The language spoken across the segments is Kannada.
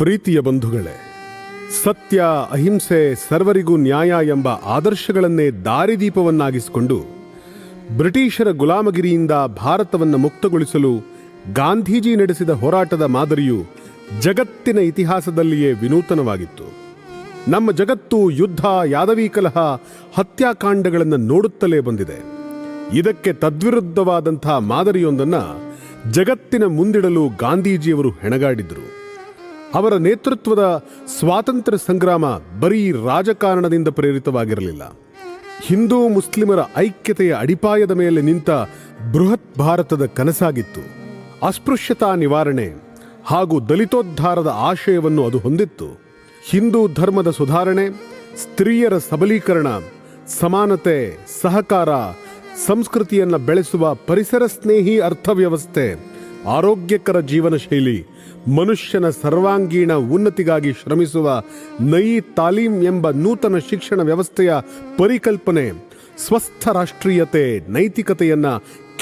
ಪ್ರೀತಿಯ ಬಂಧುಗಳೇ, ಸತ್ಯ, ಅಹಿಂಸೆ, ಸರ್ವರಿಗೂ ನ್ಯಾಯ ಎಂಬ ಆದರ್ಶಗಳನ್ನೇ ದಾರಿದೀಪವನ್ನಾಗಿಸಿಕೊಂಡು ಬ್ರಿಟಿಷರ ಗುಲಾಮಗಿರಿಯಿಂದ ಭಾರತವನ್ನು ಮುಕ್ತಗೊಳಿಸಲು ಗಾಂಧೀಜಿ ನಡೆಸಿದ ಹೋರಾಟದ ಮಾದರಿಯು ಜಗತ್ತಿನ ಇತಿಹಾಸದಲ್ಲಿಯೇ ವಿನೂತನವಾಗಿತ್ತು. ನಮ್ಮ ಜಗತ್ತು ಯುದ್ಧ, ಯಾದವಿ ಕಲಹ, ಹತ್ಯಾಕಾಂಡಗಳನ್ನು ನೋಡುತ್ತಲೇ ಬಂದಿದೆ. ಇದಕ್ಕೆ ತದ್ವಿರುದ್ಧವಾದಂಥ ಮಾದರಿಯೊಂದನ್ನು ಜಗತ್ತಿನ ಮುಂದಿಡಲು ಗಾಂಧೀಜಿಯವರು ಹೆಣಗಾಡಿದರು. ಅವರ ನೇತೃತ್ವದ ಸ್ವಾತಂತ್ರ್ಯ ಸಂಗ್ರಾಮ ಬರೀ ರಾಜಕಾರಣದಿಂದ ಪ್ರೇರಿತವಾಗಿರಲಿಲ್ಲ. ಹಿಂದೂ ಮುಸ್ಲಿಮರ ಐಕ್ಯತೆಯ ಅಡಿಪಾಯದ ಮೇಲೆ ನಿಂತ ಬೃಹತ್ ಭಾರತದ ಕನಸಾಗಿತ್ತು. ಅಸ್ಪೃಶ್ಯತಾ ನಿವಾರಣೆ ಹಾಗೂ ದಲಿತೋದ್ಧಾರದ ಆಶಯವನ್ನು ಅದು ಹೊಂದಿತ್ತು. ಹಿಂದೂ ಧರ್ಮದ ಸುಧಾರಣೆ, ಸ್ತ್ರೀಯರ ಸಬಲೀಕರಣ, ಸಮಾನತೆ, ಸಹಕಾರ, ಸಂಸ್ಕೃತಿಯನ್ನು ಬೆಳೆಸುವ ಪರಿಸರ ಸ್ನೇಹಿ ಅರ್ಥವ್ಯವಸ್ಥೆ, ಆರೋಗ್ಯಕರ ಜೀವನ ಶೈಲಿ, ಮನುಷ್ಯನ ಸರ್ವಾಂಗೀಣ ಉನ್ನತಿಗಾಗಿ ಶ್ರಮಿಸುವ ನಯಿ ತಾಲೀಮ್ ಎಂಬ ನೂತನ ಶಿಕ್ಷಣ ವ್ಯವಸ್ಥೆಯ ಪರಿಕಲ್ಪನೆ, ಸ್ವಸ್ಥ ರಾಷ್ಟ್ರೀಯತೆ, ನೈತಿಕತೆಯನ್ನ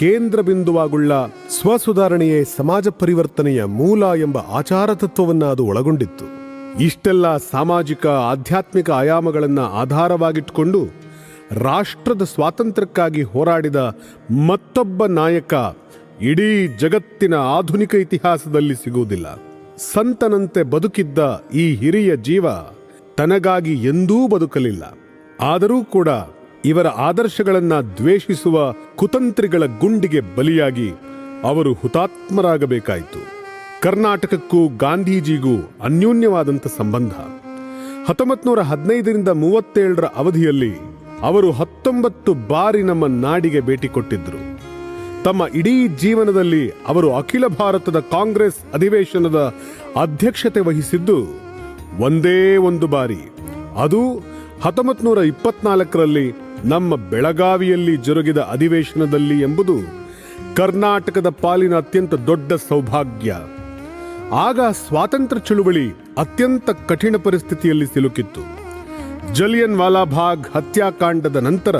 ಕೇಂದ್ರ ಬಿಂದುವಾಗುಳ್ಳ ಸ್ವಸುಧಾರಣೆಯೇ ಸಮಾಜ ಪರಿವರ್ತನೆಯ ಮೂಲ ಎಂಬ ಆಚಾರ ತತ್ವವನ್ನು ಅದು ಒಳಗೊಂಡಿತ್ತು. ಇಷ್ಟೆಲ್ಲ ಸಾಮಾಜಿಕ ಆಧ್ಯಾತ್ಮಿಕ ಆಯಾಮಗಳನ್ನು ಆಧಾರವಾಗಿಟ್ಟುಕೊಂಡು ರಾಷ್ಟ್ರದ ಸ್ವಾತಂತ್ರ್ಯಕ್ಕಾಗಿ ಹೋರಾಡಿದ ಮತ್ತೊಬ್ಬ ನಾಯಕ ಇಡೀ ಜಗತ್ತಿನ ಆಧುನಿಕ ಇತಿಹಾಸದಲ್ಲಿ ಸಿಗುವುದಿಲ್ಲ. ಸಂತನಂತೆ ಬದುಕಿದ್ದ ಈ ಹಿರಿಯ ಜೀವ ತನಗಾಗಿ ಎಂದೂ ಬದುಕಲಿಲ್ಲ. ಆದರೂ ಕೂಡ ಇವರ ಆದರ್ಶಗಳನ್ನು ದ್ವೇಷಿಸುವ ಕುತಂತ್ರಿಗಳ ಗುಂಡಿಗೆ ಬಲಿಯಾಗಿ ಅವರು ಹುತಾತ್ಮರಾಗಬೇಕಾಯಿತು. ಕರ್ನಾಟಕಕ್ಕೂ ಗಾಂಧೀಜಿಗೂ ಅನ್ಯೋನ್ಯವಾದಂಥ ಸಂಬಂಧ. 1915ರಿಂದ 37ರ ಅವಧಿಯಲ್ಲಿ ಅವರು 19 ಬಾರಿ ನಮ್ಮ ನಾಡಿಗೆ ಭೇಟಿ ಕೊಟ್ಟಿದ್ದರು. ತಮ್ಮ ಇಡೀ ಜೀವನದಲ್ಲಿ ಅವರು ಅಖಿಲ ಭಾರತದ ಕಾಂಗ್ರೆಸ್ ಅಧಿವೇಶನದ ಅಧ್ಯಕ್ಷತೆ ವಹಿಸಿದ್ದು ಒಂದೇ ಒಂದು ಬಾರಿ. ಅದು 1924ರಲ್ಲಿ ನಮ್ಮ ಬೆಳಗಾವಿಯಲ್ಲಿ ಜರುಗಿದ ಅಧಿವೇಶನದಲ್ಲಿ ಎಂಬುದು ಕರ್ನಾಟಕದ ಪಾಲಿನ ಅತ್ಯಂತ ದೊಡ್ಡ ಸೌಭಾಗ್ಯ. ಆಗ ಸ್ವಾತಂತ್ರ್ಯ ಚಳುವಳಿ ಅತ್ಯಂತ ಕಠಿಣ ಪರಿಸ್ಥಿತಿಯಲ್ಲಿ ಸಿಲುಕಿತ್ತು. ಜಲಿಯನ್ ವಾಲಾಬಾಗ್ ಹತ್ಯಾಕಾಂಡದ ನಂತರ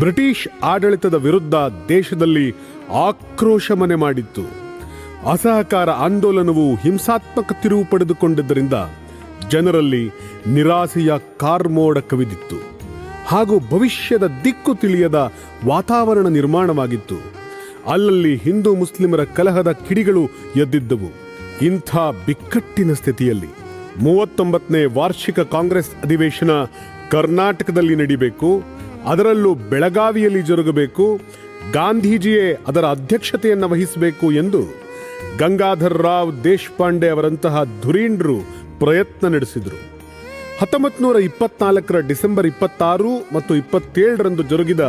ಬ್ರಿಟಿಷ್ ಆಡಳಿತದ ವಿರುದ್ಧ ದೇಶದಲ್ಲಿ ಆಕ್ರೋಶ ಮನೆ ಮಾಡಿತ್ತು. ಅಸಹಕಾರ ಆಂದೋಲನವು ಹಿಂಸಾತ್ಮಕ ತಿರುವು ಪಡೆದುಕೊಂಡಿದ್ದರಿಂದ ಜನರಲ್ಲಿ ನಿರಾಸೆಯ ಕಾರ್ಮೋಡ ಕವಿದಿತ್ತು ಹಾಗೂ ಭವಿಷ್ಯದ ದಿಕ್ಕು ತಿಳಿಯದ ವಾತಾವರಣ ನಿರ್ಮಾಣವಾಗಿತ್ತು. ಅಲ್ಲಲ್ಲಿ ಹಿಂದೂ ಮುಸ್ಲಿಮರ ಕಲಹದ ಕಿಡಿಗಳು ಎದ್ದಿದ್ದವು. ಇಂಥ ಬಿಕ್ಕಟ್ಟಿನ ಸ್ಥಿತಿಯಲ್ಲಿ 39ನೇ ವಾರ್ಷಿಕ ಕಾಂಗ್ರೆಸ್ ಅಧಿವೇಶನ ಕರ್ನಾಟಕದಲ್ಲಿ ನಡೀಬೇಕು, ಅದರಲ್ಲೂ ಬೆಳಗಾವಿಯಲ್ಲಿ ಜರುಗಬೇಕು, ಗಾಂಧೀಜಿಯೇ ಅದರ ಅಧ್ಯಕ್ಷತೆಯನ್ನು ವಹಿಸಬೇಕು ಎಂದು ಗಂಗಾಧರ್ ರಾವ್ ದೇಶಪಾಂಡೆ ಅವರಂತಹ ಧುರೀಣರು ಪ್ರಯತ್ನ ನಡೆಸಿದರು. 1924ರ ಡಿಸೆಂಬರ್ 26 ಮತ್ತು 27ರಂದು ಜರುಗಿದ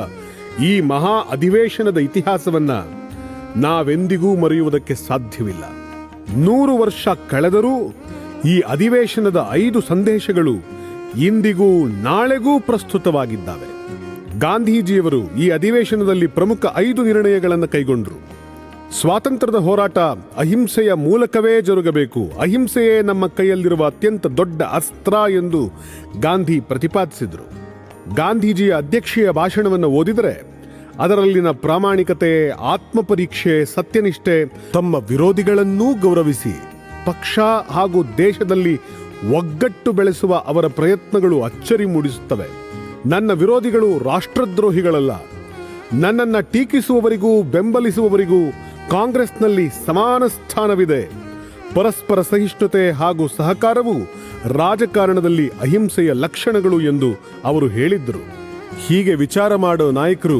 ಈ ಮಹಾ ಅಧಿವೇಶನದ ಇತಿಹಾಸವನ್ನ ನಾವೆಂದಿಗೂ ಮರೆಯುವುದಕ್ಕೆ ಸಾಧ್ಯವಿಲ್ಲ. 100 ವರ್ಷ ಕಳೆದರೂ ಈ ಅಧಿವೇಶನದ 5 ಸಂದೇಶಗಳು ಇಂದಿಗೂ ನಾಳೆಗೂ ಪ್ರಸ್ತುತವಾಗಿದ್ದಾವೆ. ಗಾಂಧೀಜಿಯವರು ಈ ಅಧಿವೇಶನದಲ್ಲಿ ಪ್ರಮುಖ 5 ನಿರ್ಣಯಗಳನ್ನು ಕೈಗೊಂಡರು. ಸ್ವಾತಂತ್ರ್ಯದ ಹೋರಾಟ ಅಹಿಂಸೆಯ ಮೂಲಕವೇ ಜರುಗಬೇಕು, ಅಹಿಂಸೆಯೇ ನಮ್ಮ ಕೈಯಲ್ಲಿರುವ ಅತ್ಯಂತ ದೊಡ್ಡ ಅಸ್ತ್ರ ಎಂದು ಗಾಂಧಿ ಪ್ರತಿಪಾದಿಸಿದರು. ಗಾಂಧೀಜಿಯ ಅಧ್ಯಕ್ಷೀಯ ಭಾಷಣವನ್ನು ಓದಿದರೆ ಅದರಲ್ಲಿನ ಪ್ರಾಮಾಣಿಕತೆ, ಆತ್ಮಪರೀಕ್ಷೆ, ಸತ್ಯನಿಷ್ಠೆ, ತಮ್ಮ ವಿರೋಧಿಗಳನ್ನೂ ಗೌರವಿಸಿ ಪಕ್ಷ ಹಾಗೂ ದೇಶದಲ್ಲಿ ಒಗ್ಗಟ್ಟು ಬೆಳೆಸುವ ಅವರ ಪ್ರಯತ್ನಗಳು ಅಚ್ಚರಿ ಮೂಡಿಸುತ್ತವೆ. ನನ್ನ ವಿರೋಧಿಗಳು ರಾಷ್ಟ್ರದ್ರೋಹಿಗಳಲ್ಲ. ನನ್ನನ್ನು ಟೀಕಿಸುವವರಿಗೂ ಬೆಂಬಲಿಸುವವರಿಗೂ ಕಾಂಗ್ರೆಸ್ನಲ್ಲಿ ಸಮಾನ ಸ್ಥಾನವಿದೆ. ಪರಸ್ಪರ ಸಹಿಷ್ಣುತೆ ಹಾಗೂ ಸಹಕಾರವು ರಾಜಕಾರಣದಲ್ಲಿ ಅಹಿಂಸೆಯ ಲಕ್ಷಣಗಳು ಎಂದು ಅವರು ಹೇಳಿದ್ದರು. ಹೀಗೆ ವಿಚಾರ ಮಾಡೋ ನಾಯಕರು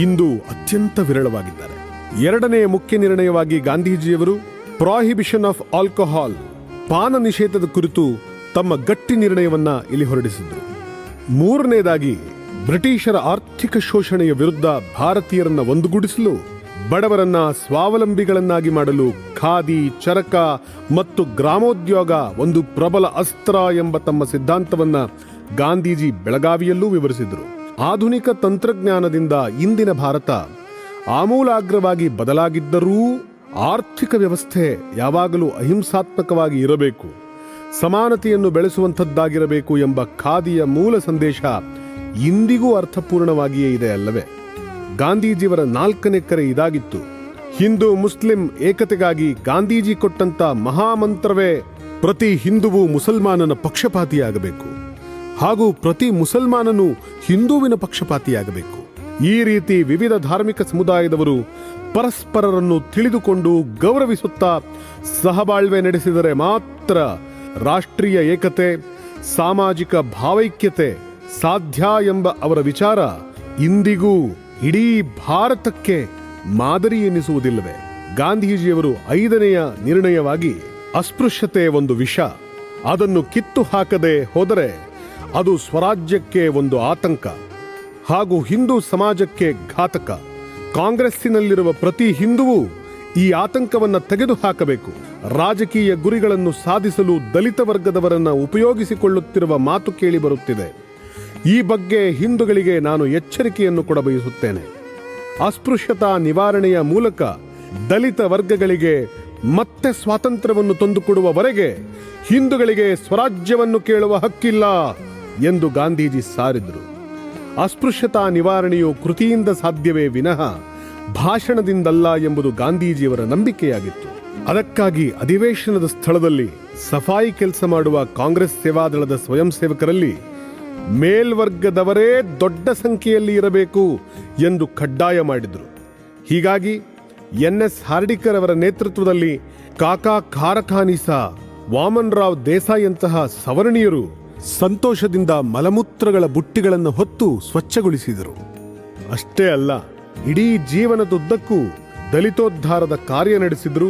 ಇಂದು ಅತ್ಯಂತ ವಿರಳವಾಗಿದ್ದಾರೆ. 2ನೇ ಮುಖ್ಯ ನಿರ್ಣಯವಾಗಿ ಗಾಂಧೀಜಿಯವರು ಪ್ರಾಹಿಬಿಷನ್ ಆಫ್ ಆಲ್ಕೋಹಾಲ್, ಪಾನ ನಿಷೇಧದ ಕುರಿತು ತಮ್ಮ ಗಟ್ಟಿ ನಿರ್ಣಯವನ್ನ ಇಲ್ಲಿ ಹೊರಡಿಸಿದ್ರು. 3ನೇದಾಗಿ ಬ್ರಿಟಿಷರ ಆರ್ಥಿಕ ಶೋಷಣೆಯ ವಿರುದ್ಧ ಭಾರತೀಯರನ್ನ ಒಂದುಗೂಡಿಸಲು, ಬಡವರನ್ನ ಸ್ವಾವಲಂಬಿಗಳನ್ನಾಗಿ ಮಾಡಲು ಖಾದಿ, ಚರಕ ಮತ್ತು ಗ್ರಾಮೋದ್ಯೋಗ ಒಂದು ಪ್ರಬಲ ಅಸ್ತ್ರ ಎಂಬ ತಮ್ಮ ಸಿದ್ಧಾಂತವನ್ನ ಗಾಂಧೀಜಿ ಬೆಳಗಾವಿಯಲ್ಲೂ ವಿವರಿಸಿದರು. ಆಧುನಿಕ ತಂತ್ರಜ್ಞಾನದಿಂದ ಇಂದಿನ ಭಾರತ ಆಮೂಲಾಗ್ರವಾಗಿ ಬದಲಾಗಿದ್ದರೂ ಆರ್ಥಿಕ ವ್ಯವಸ್ಥೆ ಯಾವಾಗಲೂ ಅಹಿಂಸಾತ್ಮಕವಾಗಿ ಇರಬೇಕು, ಸಮಾನತೆಯನ್ನು ಬೆಳೆಸುವಂಥದ್ದಾಗಿರಬೇಕು ಎಂಬ ಖಾದಿಯ ಮೂಲ ಸಂದೇಶ ಇಂದಿಗೂ ಅರ್ಥಪೂರ್ಣವಾಗಿಯೇ ಇದೆ ಅಲ್ಲವೇ? ಗಾಂಧೀಜಿಯವರ 4ನೇ ಕರೆ ಇದಾಗಿತ್ತು. ಹಿಂದೂ ಮುಸ್ಲಿಂ ಏಕತೆಗಾಗಿ ಗಾಂಧೀಜಿ ಕೊಟ್ಟಂತ ಮಹಾಮಂತ್ರವೇ ಪ್ರತಿ ಹಿಂದುವು ಮುಸಲ್ಮಾನನ ಪಕ್ಷಪಾತಿಯಾಗಬೇಕು ಹಾಗೂ ಪ್ರತಿ ಮುಸಲ್ಮಾನನು ಹಿಂದೂವಿನ ಪಕ್ಷಪಾತಿಯಾಗಬೇಕು. ಈ ರೀತಿ ವಿವಿಧ ಧಾರ್ಮಿಕ ಸಮುದಾಯದವರು ಪರಸ್ಪರರನ್ನು ತಿಳಿದುಕೊಂಡು ಗೌರವಿಸುತ್ತಾ ಸಹಬಾಳ್ವೆ ನಡೆಸಿದರೆ ಮಾತ್ರ ರಾಷ್ಟ್ರೀಯ ಏಕತೆ, ಸಾಮಾಜಿಕ ಭಾವೈಕ್ಯತೆ ಸಾಧ್ಯ ಎಂಬ ಅವರ ವಿಚಾರ ಇಂದಿಗೂ ಇಡೀ ಭಾರತಕ್ಕೆ ಮಾದರಿ ಎನ್ನಿಸುವುದಿಲ್ಲವೇ? ಗಾಂಧೀಜಿಯವರು 5ನೆಯ ನಿರ್ಣಯವಾಗಿ ಅಸ್ಪೃಶ್ಯತೆ ಒಂದು ವಿಷ, ಅದನ್ನು ಕಿತ್ತು ಹಾಕದೆ ಹೋದರೆ ಅದು ಸ್ವರಾಜ್ಯಕ್ಕೆ ಒಂದು ಆತಂಕ ಹಾಗೂ ಹಿಂದೂ ಸಮಾಜಕ್ಕೆ ಘಾತಕ. ಕಾಂಗ್ರೆಸ್ಸಿನಲ್ಲಿರುವ ಪ್ರತಿ ಹಿಂದುವು ಈ ಆತಂಕವನ್ನು ತೆಗೆದುಹಾಕಬೇಕು. ರಾಜಕೀಯ ಗುರಿಗಳನ್ನು ಸಾಧಿಸಲು ದಲಿತ ವರ್ಗದವರನ್ನು ಉಪಯೋಗಿಸಿಕೊಳ್ಳುತ್ತಿರುವ ಮಾತು ಕೇಳಿ ಬರುತ್ತಿದೆ. ಈ ಬಗ್ಗೆ ಹಿಂದೂಗಳಿಗೆ ನಾನು ಎಚ್ಚರಿಕೆಯನ್ನು ಕೊಡಬಯಸುತ್ತೇನೆ. ಅಸ್ಪೃಶ್ಯತಾ ನಿವಾರಣೆಯ ಮೂಲಕ ದಲಿತ ವರ್ಗಗಳಿಗೆ ಮತ್ತೆ ಸ್ವಾತಂತ್ರ್ಯವನ್ನು ತಂದುಕೊಡುವವರೆಗೆ ಹಿಂದೂಗಳಿಗೆ ಸ್ವರಾಜ್ಯವನ್ನು ಕೇಳುವ ಹಕ್ಕಿಲ್ಲ ಎಂದು ಗಾಂಧೀಜಿ ಸಾರಿದರು. ಅಸ್ಪೃಶ್ಯತಾ ನಿವಾರಣೆಯು ಕೃತಿಯಿಂದ ಸಾಧ್ಯವೇ ವಿನಃ ಭಾಷಣದಿಂದಲ್ಲ ಎಂಬುದು ಗಾಂಧೀಜಿಯವರ ನಂಬಿಕೆಯಾಗಿತ್ತು. ಅದಕ್ಕಾಗಿ ಅಧಿವೇಶನದ ಸ್ಥಳದಲ್ಲಿ ಸಫಾಯಿ ಕೆಲಸ ಮಾಡುವ ಕಾಂಗ್ರೆಸ್ ಸೇವಾದಳದ ಸ್ವಯಂ ಸೇವಕರಲ್ಲಿ ಮೇಲ್ವರ್ಗದವರೇ ದೊಡ್ಡ ಸಂಖ್ಯೆಯಲ್ಲಿ ಇರಬೇಕು ಎಂದು ಕಡ್ಡಾಯ ಮಾಡಿದರು. ಹೀಗಾಗಿ ಎನ್.ಎಸ್. ಹಾರ್ಡಿಕರ್ ಅವರ ನೇತೃತ್ವದಲ್ಲಿ ಕಾಕಾ ಖಾರಖಾನಿಸಾ, ವಾಮನ್ ರಾವ್ ದೇಸಾಯಿಯಂತಹ ಸವರ್ಣೀಯರು ಸಂತೋಷದಿಂದ ಮಲಮೂತ್ರಗಳ ಬುಟ್ಟಿಗಳನ್ನು ಹೊತ್ತು ಸ್ವಚ್ಛಗೊಳಿಸಿದರು. ಅಷ್ಟೇ ಅಲ್ಲ, ಇಡೀ ಜೀವನದುದ್ದಕ್ಕೂ ದಲಿತೋದ್ಧಾರದ ಕಾರ್ಯ ನಡೆಸಿದ್ರು.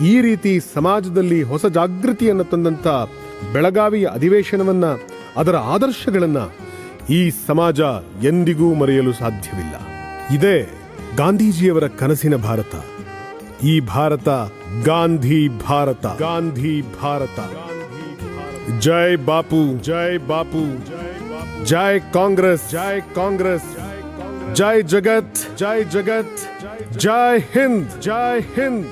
ಈ ರೀತಿ ಸಮಾಜದಲ್ಲಿ ಹೊಸ ಜಾಗೃತಿಯನ್ನು ತಂದಂತ ಬೆಳಗಾವಿಯ ಅಧಿವೇಶನವನ್ನ, ಅದರ ಆದರ್ಶಗಳನ್ನ ಈ ಸಮಾಜ ಎಂದಿಗೂ ಮರೆಯಲು ಸಾಧ್ಯವಿಲ್ಲ. ಇದೇ ಗಾಂಧೀಜಿಯವರ ಕನಸಿನ ಭಾರತ. ಈ ಭಾರತ ಗಾಂಧಿ ಭಾರತ. ಗಾಂಧಿ ಭಾರತ. ಜೈ ಬಾಪು, ಜೈ ಬಾಪು, ಜೈ ಕಾಂಗ್ರೆಸ್, ಜೈ ಕಾಂಗ್ರೆಸ್, ಜೈ ಜಗತ್, ಜೈ ಜಗತ್, ಜೈ ಹಿಂದ್, ಜೈ ಹಿಂದ್.